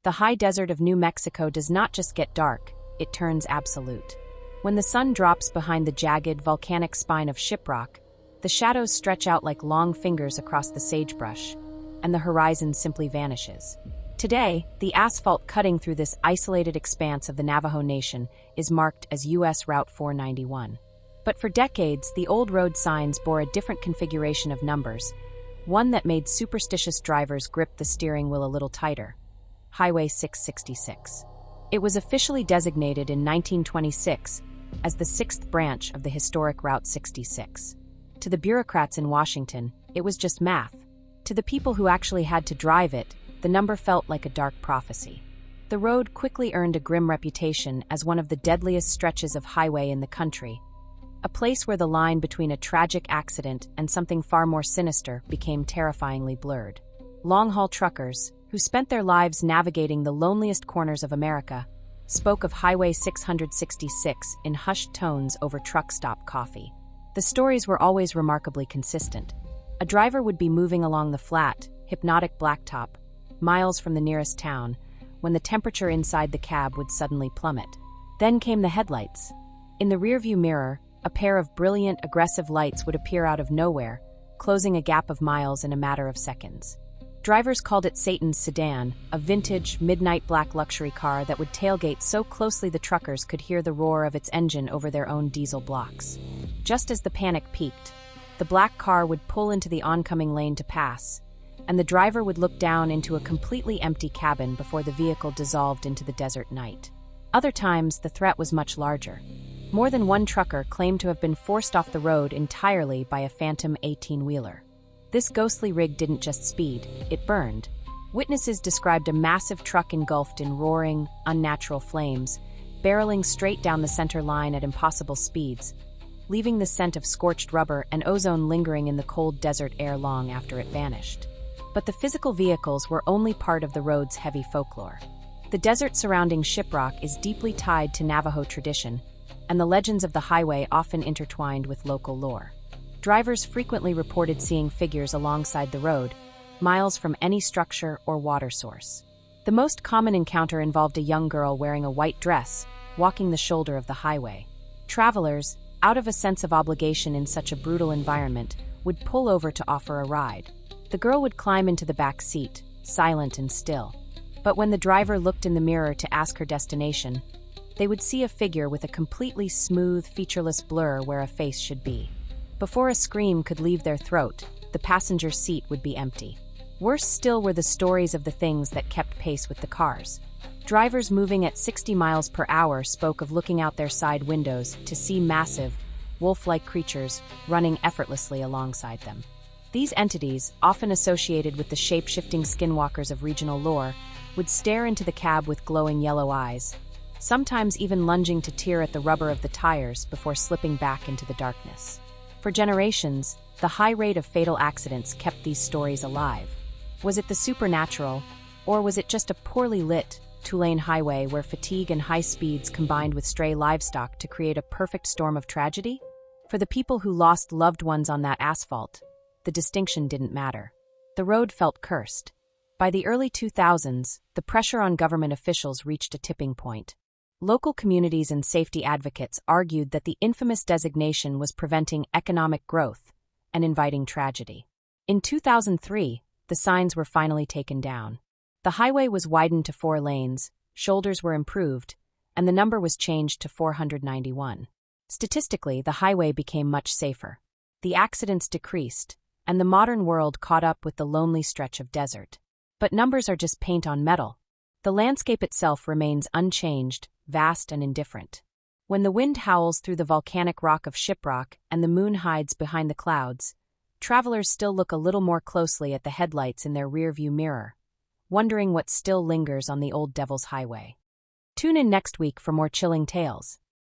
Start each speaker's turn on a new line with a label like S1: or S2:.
S1: the high desert of New Mexico does not just get dark, it turns absolute. When the sun drops behind the jagged, volcanic spine of Shiprock, the shadows stretch out like long fingers across the sagebrush, and the horizon simply vanishes. Today, the asphalt cutting through this isolated expanse of the Navajo Nation is marked as U.S. Route 491. But for decades, the old road signs bore a different configuration of numbers, one that made superstitious drivers grip the steering wheel a little tighter: Highway 666. It was officially designated in 1926 as the sixth branch of the historic Route 66. To the bureaucrats in Washington, it was just math. To the people who actually had to drive it, the number felt like a dark prophecy. The road quickly earned a grim reputation as one of the deadliest stretches of highway in the country, a place where the line between a tragic accident and something far more sinister became terrifyingly blurred. Long-haul truckers, who spent their lives navigating the loneliest corners of America, spoke of Highway 666 in hushed tones over truck stop coffee. The stories were always remarkably consistent. A driver would be moving along the flat, hypnotic blacktop, miles from the nearest town, when the temperature inside the cab would suddenly plummet. Then came the headlights. In the rearview mirror, a pair of brilliant, aggressive lights would appear out of nowhere, closing a gap of miles in a matter of seconds. Drivers called it Satan's sedan, a vintage, midnight black luxury car that would tailgate so closely the truckers could hear the roar of its engine over their own diesel blocks. Just as the panic peaked, the black car would pull into the oncoming lane to pass, and the driver would look down into a completely empty cabin before the vehicle dissolved into the desert night. Other times, the threat was much larger. More than one trucker claimed to have been forced off the road entirely by a phantom 18-wheeler. This ghostly rig didn't just speed, it burned. Witnesses described a massive truck engulfed in roaring, unnatural flames, barreling straight down the center line at impossible speeds, leaving the scent of scorched rubber and ozone lingering in the cold desert air long after it vanished. But the physical vehicles were only part of the road's heavy folklore. The desert surrounding Shiprock is deeply tied to Navajo tradition, and the legends of the highway often intertwined with local lore. Drivers frequently reported seeing figures alongside the road, miles from any structure or water source. The most common encounter involved a young girl wearing a white dress, walking the shoulder of the highway. Travelers, out of a sense of obligation in such a brutal environment, would pull over to offer a ride. The girl would climb into the back seat, silent and still. But when the driver looked in the mirror to ask her destination, they would see a figure with a completely smooth, featureless blur where a face should be. Before a scream could leave their throat, the passenger seat would be empty. Worse still were the stories of the things that kept pace with the cars. Drivers moving at 60 miles per hour spoke of looking out their side windows to see massive, wolf-like creatures running effortlessly alongside them. These entities, often associated with the shape-shifting skinwalkers of regional lore, would stare into the cab with glowing yellow eyes, sometimes even lunging to tear at the rubber of the tires before slipping back into the darkness. For generations, the high rate of fatal accidents kept these stories alive. Was it the supernatural, or was it just a poorly lit, two-lane highway where fatigue and high speeds combined with stray livestock to create a perfect storm of tragedy? For the people who lost loved ones on that asphalt, the distinction didn't matter. The road felt cursed. By the early 2000s, the pressure on government officials reached a tipping point. Local communities and safety advocates argued that the infamous designation was preventing economic growth and inviting tragedy. In 2003, the signs were finally taken down. The highway was widened to 4 lanes, shoulders were improved, and the number was changed to 491. Statistically, the highway became much safer. The accidents decreased, and the modern world caught up with the lonely stretch of desert. But numbers are just paint on metal. The landscape itself remains unchanged, vast and indifferent. When the wind howls through the volcanic rock of Shiprock and the moon hides behind the clouds, travelers still look a little more closely at the headlights in their rearview mirror, wondering what still lingers on the old Devil's Highway. Tune in next week for more chilling tales.